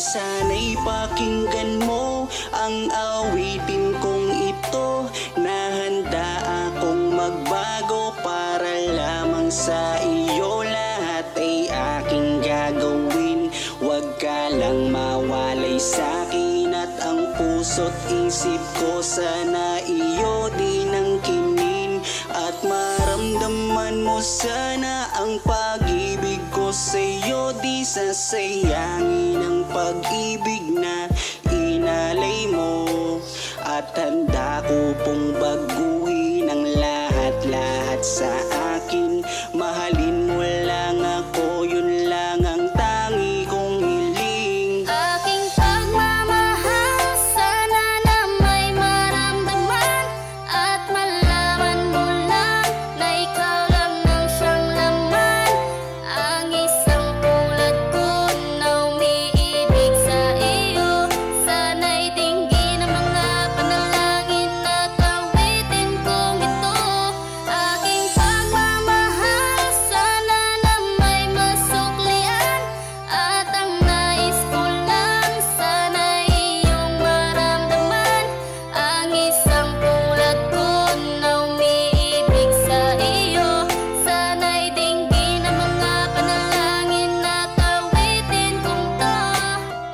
sana'y pakinggan mo ang awitin kong ito, na handa akong magbago para lamang sa iyo. Lahat ay aking gagawin, huwag ka lang mawalay sa'kin, at ang puso't isip ko sana iyo din ang kinin, at maramdaman mo sana ang pag-ibig ko sa'yo. Di sasayangin ang pag-ibig na inalay mo, at handa ko pong baguhin ang lahat-lahat sa akin. Mahalin mo lang ako, yun lang ang tangi kong hiling. Aking pagmamahal, sana na may maramdaman, at malaman mo lang na ikaw lang ang siyang laman. Ang isang tulad ko na umiibig sa iyo, sana'y dinggin ang mga panalangin at awitin kong ito. Aking pagmamahal, sana na may masuklian, at ang nais ko lang sana'y iyong maramdaman. Ang isang tulad ko na umiibig sa iyo, sana'y dinggin ang mga panalangin at awitin kong to.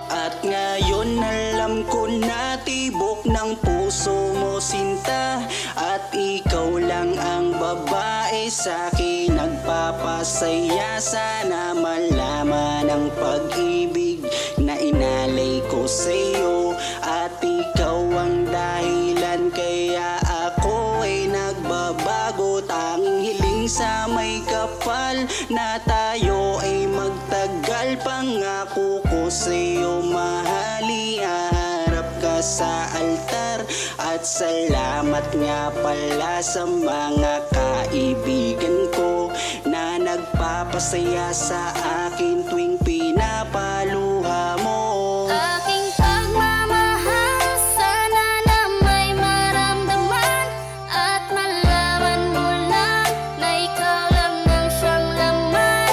At ngayon alam ko na tibok ng puso mo sinta, at ikaw lang ang babae sa'kin nagpapasaya. Sana malaman ang pag-ibig na inalay ko sa'yo, at ikaw ang dahilan kaya ako ay nagbabago. Tanging hiling sa may kapal na tayo ay magtagal. Pangako ko sa'yo mahali, haharap ka sa altar. At salamat nga pala sa mga kaibigan ko na nagpapasaya sa akin tuwing pinapaluha mo. Aking pagmamahal, sana na may maramdaman, at malaman mo lang na ikaw lang ang siyang laman.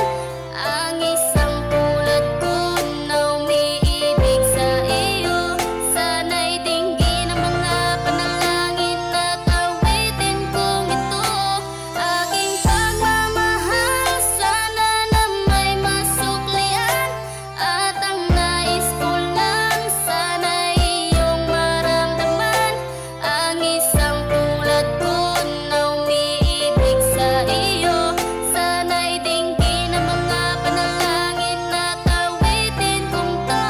Ang isang tulad ko na umiibig sa iyo, sana'y dinggin ang mga panalangin at awitin kong ito. Aking pagmamahal, sana na may masuklian, at ang nais ko lang sana'y iyong maramdaman. Ang isang tulad ko na umiibig sa iyo, sana'y dinggin ang mga panalangin at awitin kong to.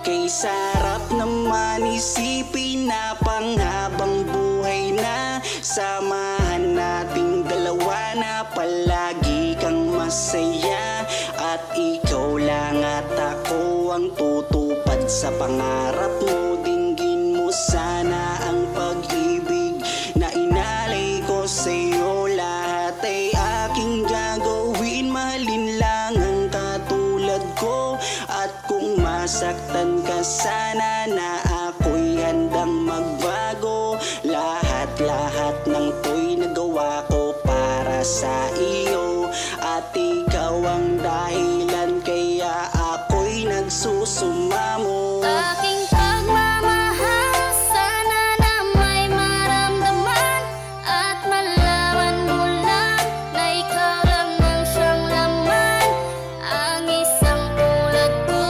Kay sarap naman isipin na panghabang buhay na samahan nating dalawa, na palagi kang masaya, at ikaw lang at ako ang tutupad sa pangarap mo. Dinggin mo sana ang pag-ibig na inalay ko sa'yo. Lahat ay aking gagawin, mahalin lang ang katulad ko, at kung masaktan ka sana na ako'y handang magbago. Lahat-lahat ng to'y nagawa ko para sa iyo, at ikaw ang dahilan kaya ako'y nagsusumamo. Aking pagmamahal, sana na may maramdaman, at malaman mo lang na ikaw lang ang siyang laman. Ang isang tulad ko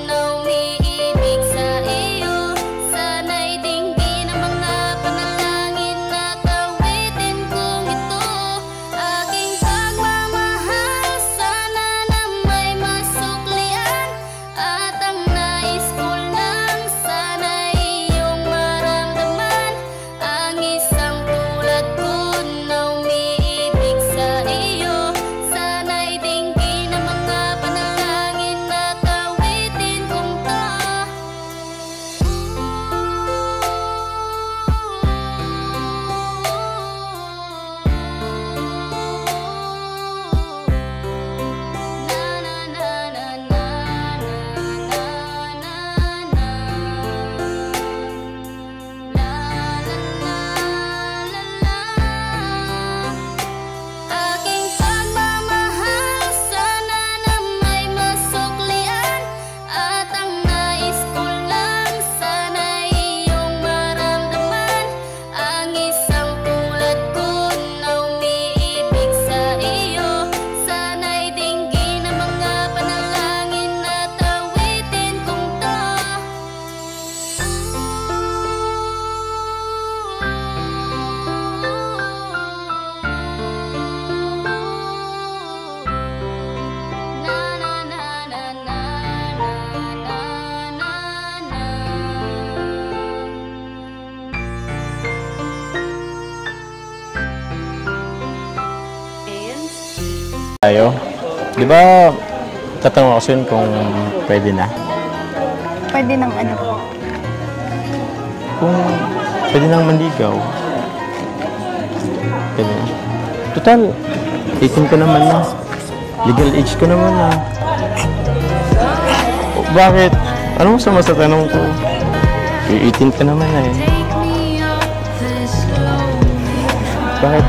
na umiibig sa iyo, sana'y dinggin ang mga panalangin at awitin kong ito. Aking pagmamahal, sana na may masuklian, at ang nais ko tayo. Di ba, tatanong ako sa'yo kung pwede na? Pwede ng ano? Kung pwede nang manligaw. Pwede na. Total, 18 ka naman na. Legal age ka naman na. O, bakit? Ano masama sa tanong ko? 18 ka naman na eh. Bakit?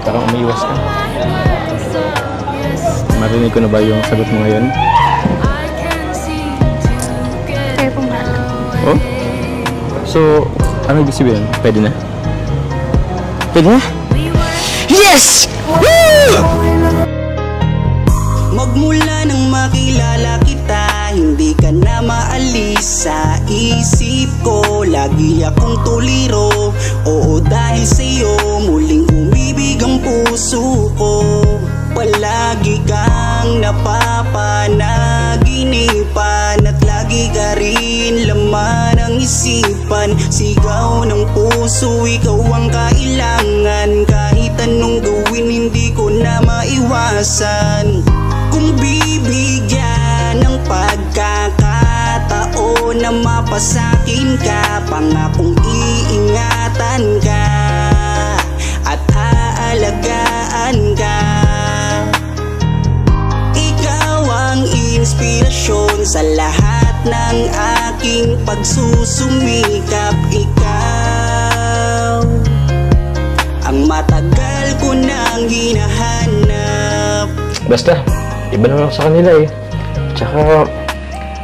Parang umiiwas ka. Marinig ko na ba yung sagot mo ngayon? Kayo pong bahala. Oh? So, ano ibig sabihin? Pwede na? Pwede na? Yes! Woo! Magmula nang makilala kita, hindi ka na maalis sa isip ko. Lagi akong tuliro, oo dahil sa'yo muling umibig ang puso ko. Palagi kang napapanaginipan at lagi ka rin laman ng isipan. Sigaw ng puso, ikaw ang kailangan. Kahit anong gawin, hindi ko na maiwasan. Kung bibigyan ng pagkakataon na mapasakin ka, pangakong iingatan ka at aalagaan ka. Ikaw ang inspirasyon sa lahat ng aking pagsusumikap. Ikaw ang matagal ko nang hinahanap. Basta, iba naman ako sa kanila eh. Tsaka,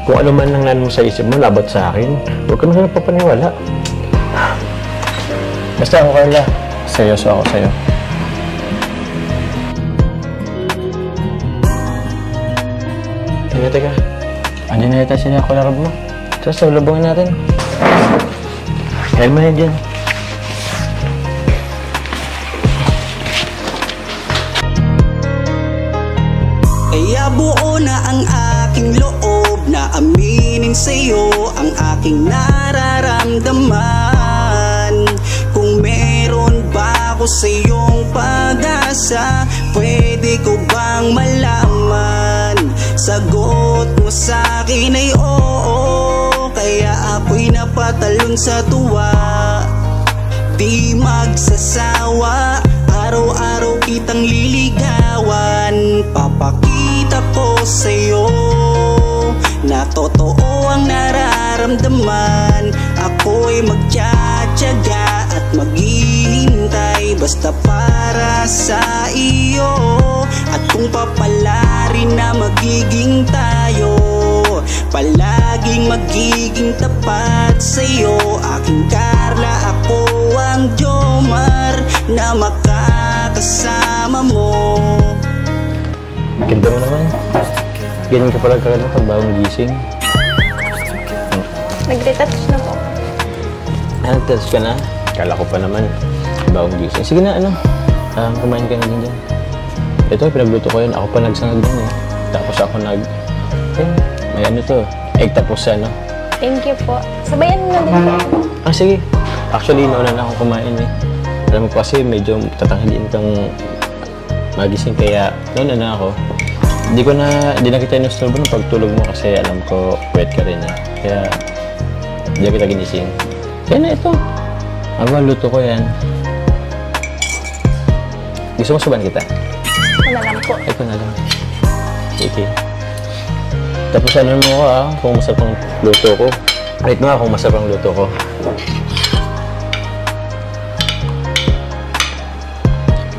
kung ano man ang mo sa isip mo, labat sa akin, huwag ka naman papaniwala. Basta ako, Carla. Seryoso ako sa'yo. Teka. Andiyan na yata sila ako larab mo. Tapos, labangin natin. Kaya mo yan dyan. Kaya buo na ang aking loob na aminin sa'yo ang aking nararamdaman. Kung meron ba ako sa'yong pag-asa, pwede ko bang malaman? Sagot mo sa'kin ay oo, kaya ako'y napatalon sa tuwa. Di magsasawa, araw-araw kitang liligawan. Papakita ko sa'yo na totoo ang nararamdaman. Ako'y magtsatsaga at maghihintay basta para sa iyo. At kung papalarin na magiging tayo, palaging magiging tapat sa'yo. Aking Carla, ako ang Jomar na makakasama mo. Ganda mo naman. Ganyan ka pala kagad pag bagong gising. Nag-retouch na po. Nag-touch ka na? Kala ko pa naman. Bagong gising. Sige na, kumain ka na din dyan. Ito, pinagluto ko yun. Ako pa nagsangag yan eh. Tapos ako may ano to. Egg tapos ano. Thank you po. Sabayan mo na din po. Sige. Actually, nauna na ako kumain eh. Alam mo kasi medyo tatanghaliin kang magising kaya nauna na ako. Di na kita inusturbo ng pagtulog mo kasi alam ko wet ka rin eh. Kaya di kita ginising. Kaya na ito. Luto ko yan. Gusto mo suban kita? Ito na lang po. Ito na lang. Sige. Tapos ano mo ko kung masarap ang luto ko. Wait mo kung masarap ang luto ko.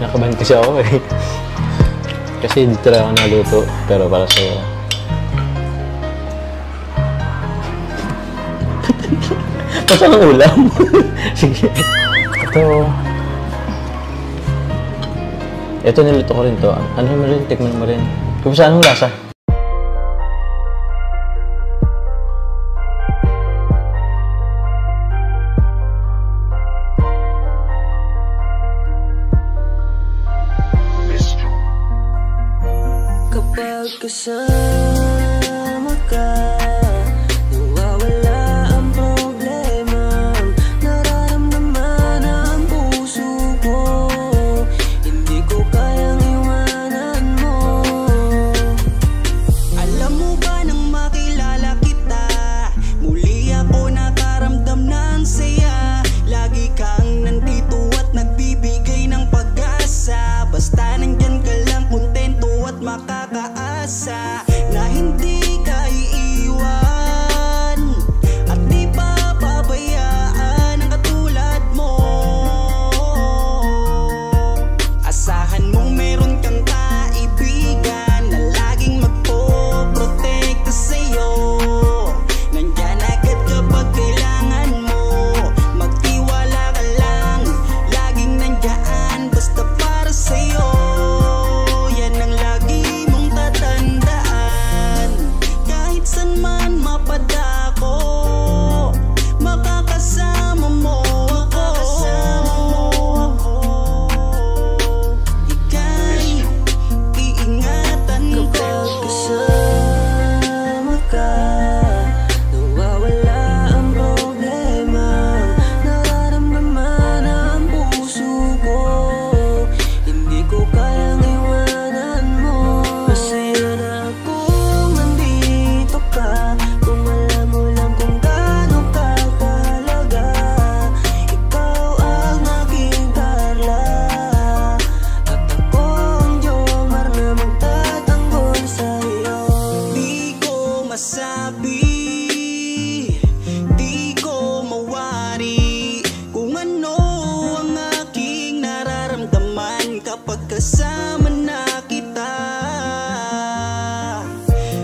Nakabahan kasi ako eh. Kasi dito lang ako naluto, pero para sa'yo. Masarap ang ulam. Sige. Ito niluto ko rin to. Ano mo rin? Tikman mo rin. Kung saan ang lasa? Kapag kasama ka, nawawala ang problema. Nararamdaman ang puso ko, hindi ko kayang iwanan mo. masabi, di ko mawari kung ano ang aking nararamdaman kapag kasama na kita.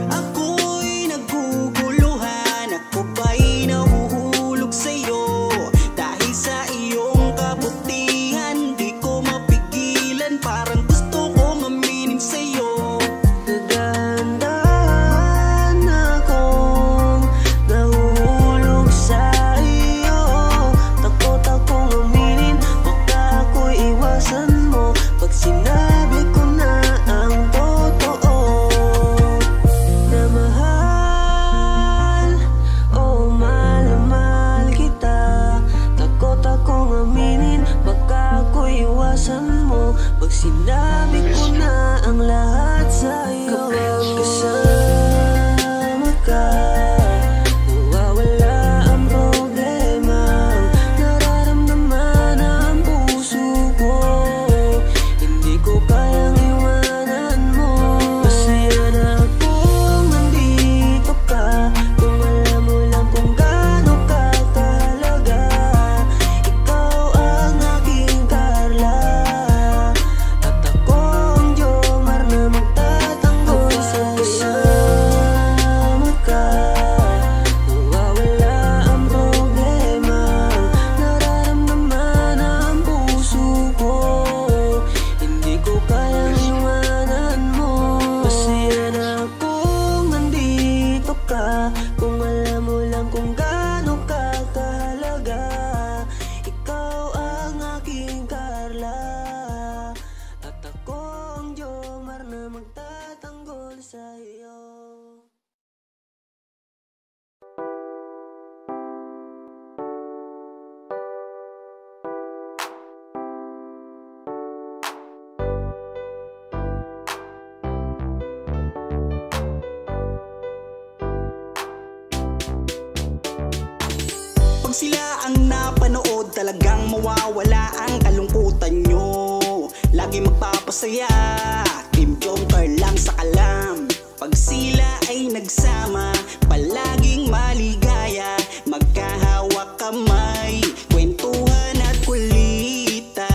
Ako'y naguguluhan, ako ba'y nahuhulog sa'yo? Dahil sa iyong kabutihan, di ko mapigilan, parang gusto kong aminin sa'yo. Dahan-dahan akong nahuhulog sa iyo. Takot akong aminin, baka ako'y iwasan mo pag sinabi ko na ang totoo. Na mahal, oh mahal na mahal kita. Takot akong aminin, baka ako'y iwasan mo pag sinabi ko na ang lahat sa'yo. Kapag kasama ka, nawawala ang problema, nararamdaman ang puso ko. Hindi ko kayang iwanan mo. Masaya na akong nandito ka, kung alam mo lang kung gaano ka kahalaga. Ikaw ang aking Carla, at ako ang Jomar na magtatanggol sa kasama ka. Nawawala ang problema, nararamdaman ang puso ko. Hindi ko kayang iwanan mo. Masaya na akong nandito ka, kung alam mo lang kung gaano ka kahalaga. Ikaw ang aking Carla, at ako ang Jomar na magtatanggol sa'yo. Pag sila ang napanood, talagang mawawala ang kalungkutan nyo. Lagi magpapasaya, Team Joker lang sa kalam. Pag sila ay nagsama, palaging maligaya, magkahawak kamay, kwentuhan at kulitan.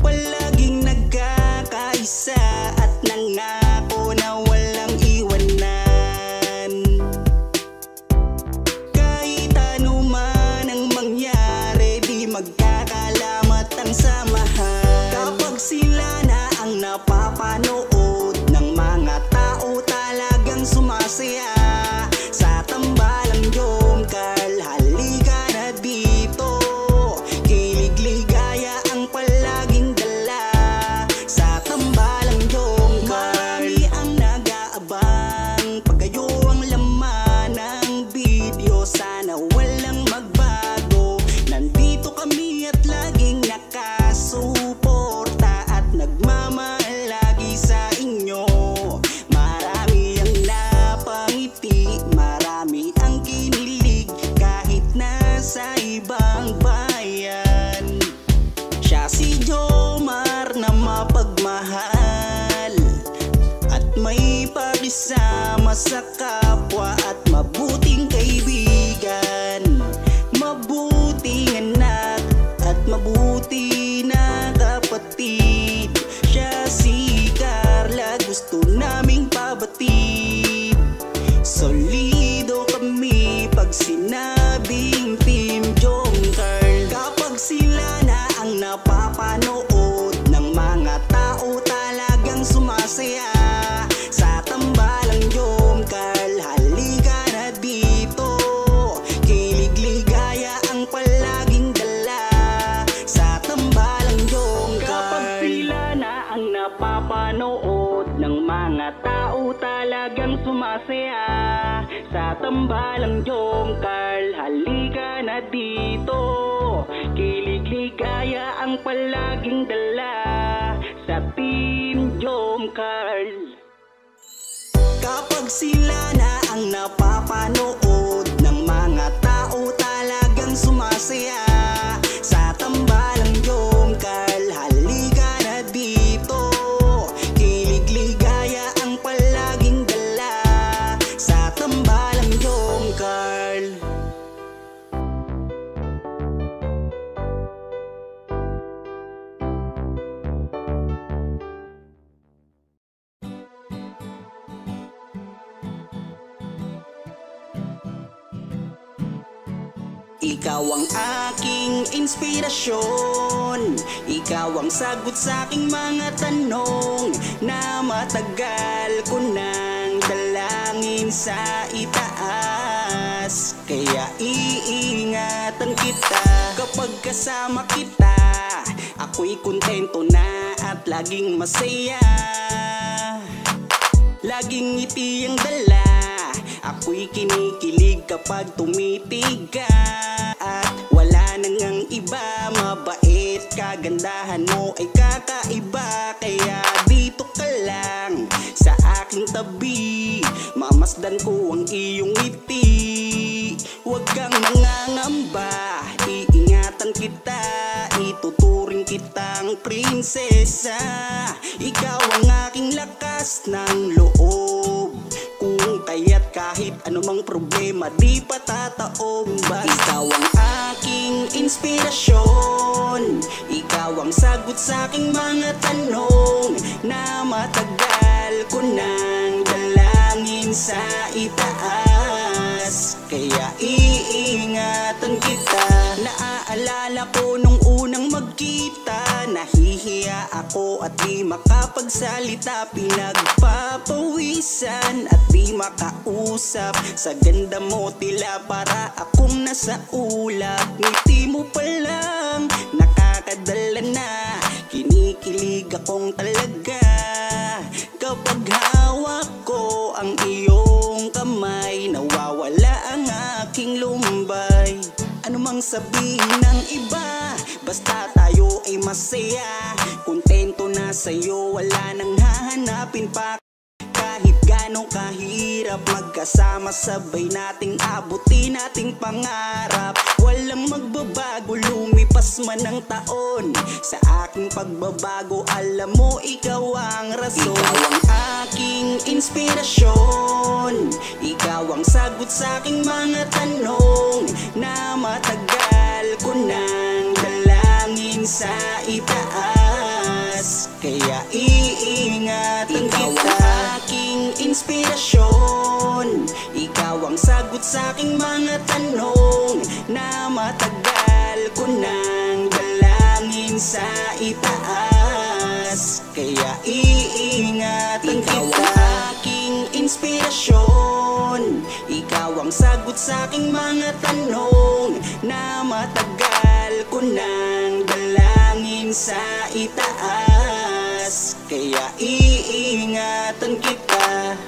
Palaging nagkakaisa at nangako na walang iwanan. Kahit ano man ang mangyari, di magkakalamat ang samahan. Kapag sila na ang napapanood ng mga tao, talagang sumasaya sa tambalang Jomcar. Halika na dito, kilig-ligaya ang palaging dala sa tambalang Jomcar. Marami ang nag-aabang pag kayo ang laman ng video, sana walang magbago. Nandito kami at laging nakasuporta at nagmamahal lagi sa inyo. Marami ang napangiti, marami ang kinilig kahit nasa ibang bayan. Siya si Jomar na mapagmahal at may pakisama sa kapwa at mabuting kaibigan, mabuting anak at mabuti na kapatid. Siya si Carla, gusto naming pabatid. Solido kami pag sinabing Team Joker. Kapag sila na ang napapanood ng mga tao, talagang sumasaya sa tambalang Jomcar. Halika na dito, kilig-ligaya ang palaging dala sa tambalang Jomcar. Kapag sila na ang napapanood ng mga tao, talagang sumasaya sa tambalang Jomcar. Halika na dito, kilig-ligaya ang palaging dala sa Team Jomcar. Kapag sila na ang napapanood ng mga tao, talagang sumasaya sa tambalang Jomcar. Halika na dito, kilig-ligaya ang palaging dala Ikaw ang aking inspirasyon, ikaw ang sagot sa aking mga tanong na matagal ko nang dalangin sa itaas. Kaya iingatan kita kapag kasama kita, ako'y kontento na at laging masaya. Laging ngiti ang dala, ako'y kinikilig kapag tumitig ka. At wala nang ang iba, mabait, kagandahan mo ay kakaiba. Kaya dito ka lang sa aking tabi, mamasdan ko ang iyong ngiti. Huwag kang mangangamba, iingatan kita, ituturing kitang prinsesa. Ikaw ang aking lakas ng loob, kung kaya't kahit anumang problema di patataob. Ikaw ang aking inspirasyon, ikaw ang sagot sa aking mga tanong na matagal ko nang dalangin sa itaas. Kaya iingatan kita. Naaalala ko nung unang magkita, nahihiya ako at di makapagsalita, pinagpapawisan at di makausap. Sa ganda mo tila para akong nasa ulap. Ngiti mo pa lang nakakadala na, kinikilig akong talaga. Kapag hawak ko ang iyong kamay, nawawala ang aking lumbay. Ano mang sabihin ng iba, basta tayo ay masaya. Kontento na sa'yo, wala nang hahanapin pa. Kahit ganong kahirap, magkasama sabay nating abutin nating pangarap. Walang magbabago, lumipas man ang taon. Sa aking pagbabago, alam mo ikaw ang rason. Ikaw ang aking inspirasyon, ikaw ang sagot sa aking mga tanong na matagal ko nang dalangin sa itaas. Kaya iingatan kita. Ikaw ang aking inspirasyon, ikaw ang sagot sa aking mga tanong na matagal ko nang dalangin sa itaas. Kaya iingatan kita. Ikaw ang aking inspirasyon, ikaw ang sagot sa aking mga tanong na matagal ko nang dalangin sa itaas. Kaya iingatan kita.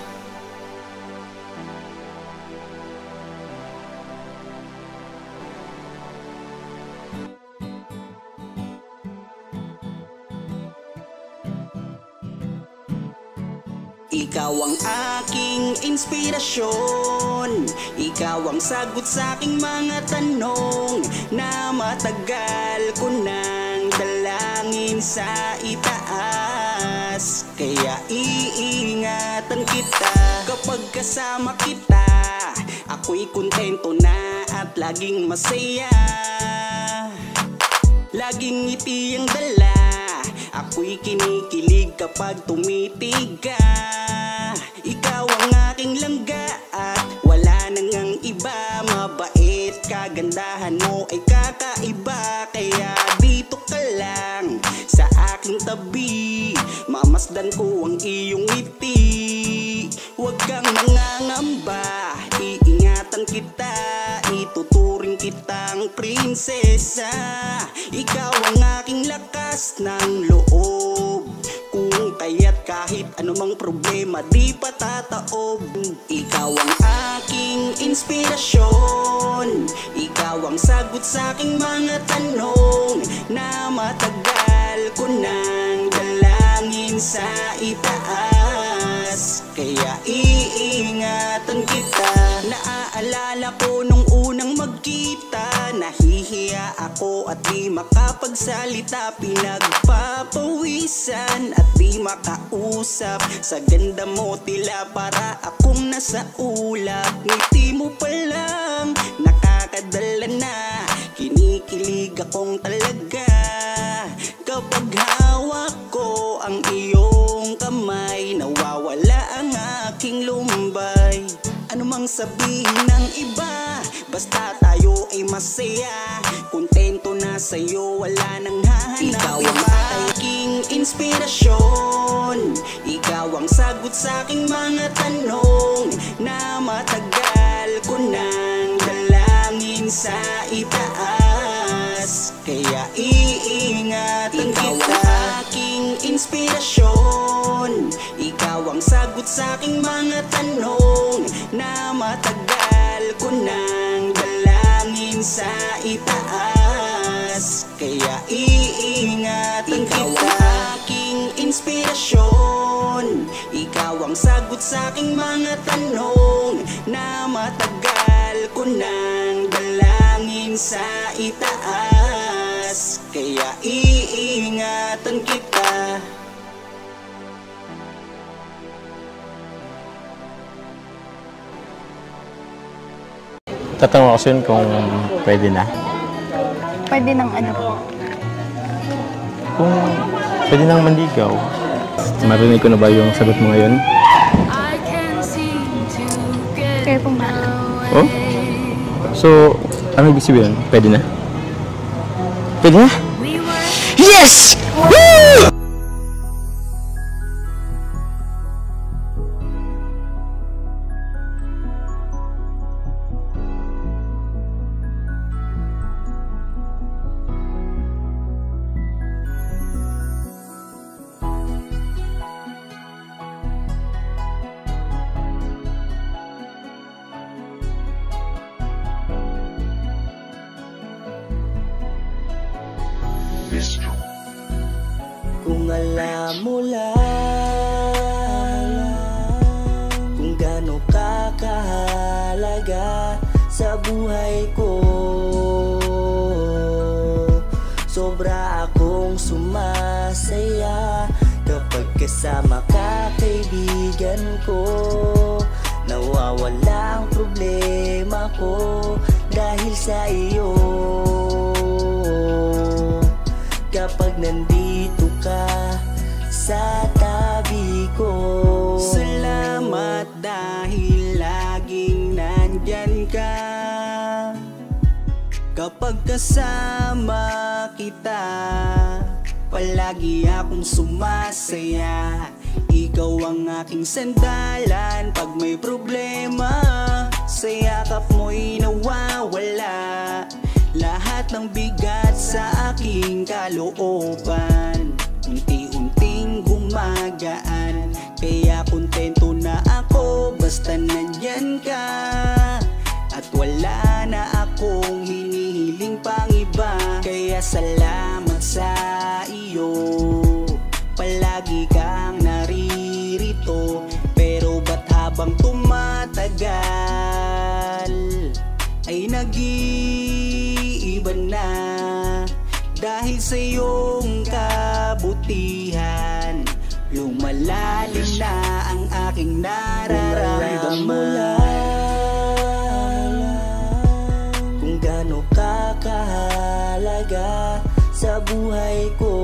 Ikaw ang aking inspirasyon, ikaw ang sagot sa aking mga tanong na matagal ko nang dalangin sa itaas. Kaya iingatan kita kapag kasama kita, ako'y kontento na at laging masaya. Laging ngiti ang dala, ako'y kinikilig kapag tumitig ka. Ikaw ang aking langga at wala nang ang iba, mabait, kagandahan mo ay kakaiba. Kaya dito ka lang sa aking tabi, mamasdan ko ang iyong ngiti. Huwag kang mangangamba, iingatan kita, ituturing kitang prinsesa. Ikaw ang aking lakas ng loob, kung kaya't kahit anumang problema di patataob. Ikaw ang aking inspirasyon, ikaw ang sagot sa aking mga tanong na matagal ko nang dalangin sa itaas. Kaya iingatan kita. Naaalala ko nung unang magkita, nahihiya ako at di makapagsalita, pinagpapawisan at di makausap. Sa ganda mo tila para akong nasa ulap. Ngiti mo pa lang nakakadala na, kinikilig akong talaga. Kapag hawak ko ang iyong kamay, nawawala ang aking lumbay. Ano mang sabihin ng iba, basta tayo ay masaya. Kontento na sa'yo, wala nang hahanap. Ikaw ang aking inspirasyon, ikaw ang sagot sa aking mga tanong na matagal ko nang dalangin sa itaas. Kaya iingatan kita. Ikaw ang aking inspirasyon, ikaw ang sagot sa aking mga tanong na matagal ko nang dalangin sa itaas. Kaya iingatan kita. Ikaw ang aking inspirasyon, ikaw ang sagot sa aking mga tanong na matagal ko nang dalangin sa itaas. Kaya iingatan kita. Tatanong ako sa'yo kung pwede na. Pwede ng ano po? Kung pwede nang manligaw. Marinig ko na ba yung sagot mo ngayon? Kayo pong bahala. Oh? So, ano ibig sabihin? Pwede na? Pwede na? Yes! Woo! Kung alam mo lang kung gaano ka kahalaga sa buhay ko, sobra akong sumasaya kapag kasama ka, kaibigan ko. Nawawala ang problema ko dahil sa iyo. Kapag nandito ka sa tabi ko, salamat dahil laging nandyan ka. Kapag kasama kita, palagi akong sumasaya. Ikaw ang aking sandalan pag may problema. Sa yakap mo'y nawawala lahat ng bigat sa aking kalooban. Unti-unting gumagaan, kaya kontento na ako basta nandyan ka. At wala na akong hinihiling pang iba. Kaya salamat sa iyo, palagi kang naririto. Pero ba't habang tumatagal ay nag-iiba na? Dahil sa iyong kabutihan, lumalalim na ang aking nararamdaman. Kung gaano ka kahalaga sa buhay ko,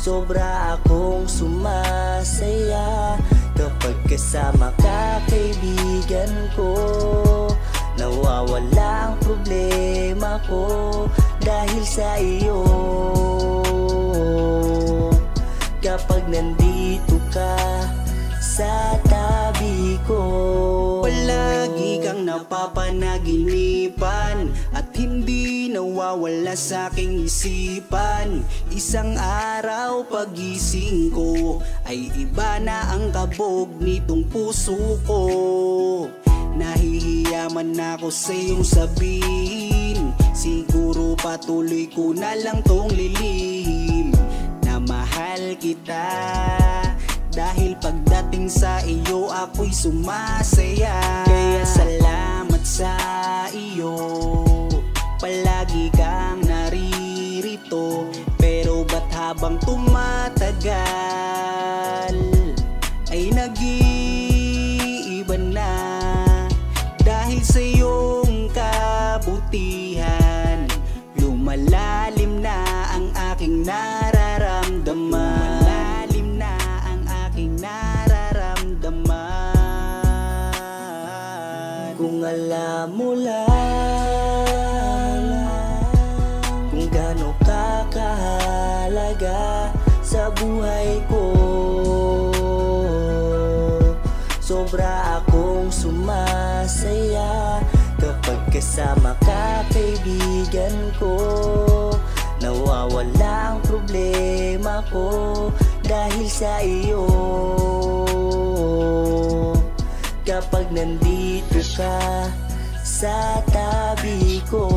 sobra akong sumasaya kapag kasama ka, kaibigan ko. Nawawala ang problema ko dahil sa iyo. Kapag nandito ka sa tabi ko, palagi kang napapanaginipan at hindi nawawala sa aking isipan. Isang araw pagising ko ay iba na ang kabog nitong puso ko. Nahihiyaman ako sa iyong sabihin, siguro patuloy ko na lang tong lilihim na mahal kita. Dahil pagdating sa iyo ako'y sumasaya. Kaya salamat sa iyo, palagi kang naririto. Pero ba't habang tumatagal ay nag-iiba na? Dahil sa iyong kabutihan, lumalalim na ang aking nararamdaman. Lumalalim na ang aking nararamdaman. Kung alam mo lang kung gaano ka kahalaga sa buhay ko. Sobra akong sumasaya kapag kasama ka, kaibigan ko. Nawawala ang problema ko dahil sa iyo. Kapag nandito ka sa tabi ko,